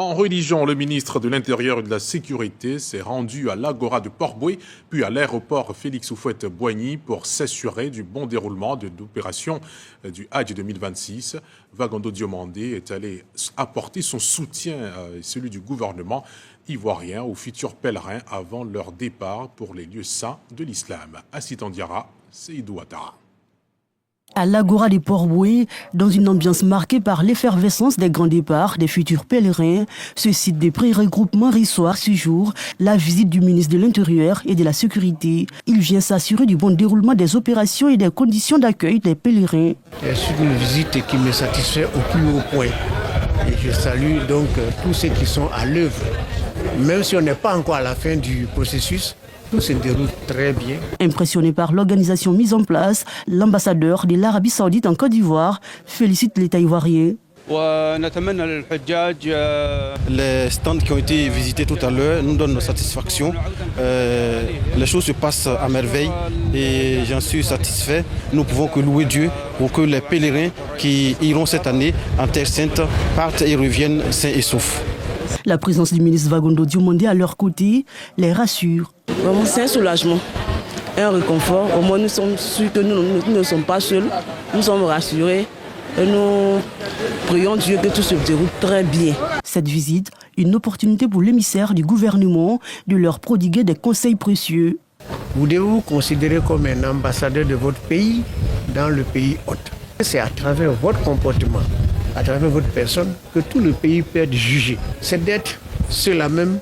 En religion, le ministre de l'Intérieur et de la Sécurité s'est rendu à l'Agora de Port-Boué, puis à l'aéroport Félix Houphouët-Boigny pour s'assurer du bon déroulement de l'opération du Hajj 2026. Vagondo Diomandé est allé apporter son soutien et celui du gouvernement ivoirien aux futurs pèlerins avant leur départ pour les lieux saints de l'islam. Assitan Diarra, Seydou Ouattara. À l'Agora de Port-Boué, dans une ambiance marquée par l'effervescence des grands départs des futurs pèlerins, ce site de pré-regroupement reçoit ce jour la visite du ministre de l'Intérieur et de la Sécurité. Il vient s'assurer du bon déroulement des opérations et des conditions d'accueil des pèlerins. C'est une visite qui me satisfait au plus haut point. Et je salue donc tous ceux qui sont à l'œuvre. Même si on n'est pas encore à la fin du processus, tout se déroule très bien. Impressionné par l'organisation mise en place, l'ambassadeur de l'Arabie Saoudite en Côte d'Ivoire félicite l'État ivoirien. Les stands qui ont été visités tout à l'heure nous donnent satisfaction. Les choses se passent à merveille et j'en suis satisfait. Nous pouvons que louer Dieu pour que les pèlerins qui iront cette année en Terre Sainte partent et reviennent sains et saufs. La présence du ministre Vagondo Diomandé à leur côté les rassure. Vraiment, c'est un soulagement, un réconfort. Au moins, nous sommes sûrs que nous ne sommes pas seuls, nous sommes rassurés et nous prions Dieu que tout se déroule très bien. Cette visite, une opportunité pour l'émissaire du gouvernement de leur prodiguer des conseils précieux. Vous devez vous considérer comme un ambassadeur de votre pays dans le pays hôte. C'est à travers votre comportement, à travers votre personne, que tout le pays peut être jugé. C'est d'être ceux-là même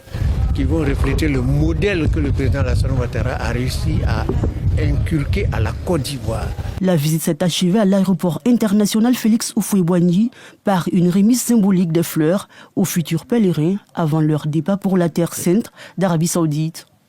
qui vont refléter le modèle que le président Alassane Ouattara a réussi à inculquer à la Côte d'Ivoire. La visite s'est achevée à l'aéroport international Félix Houphouët-Boigny par une remise symbolique de fleurs aux futurs pèlerins avant leur départ pour la Terre Sainte d'Arabie Saoudite.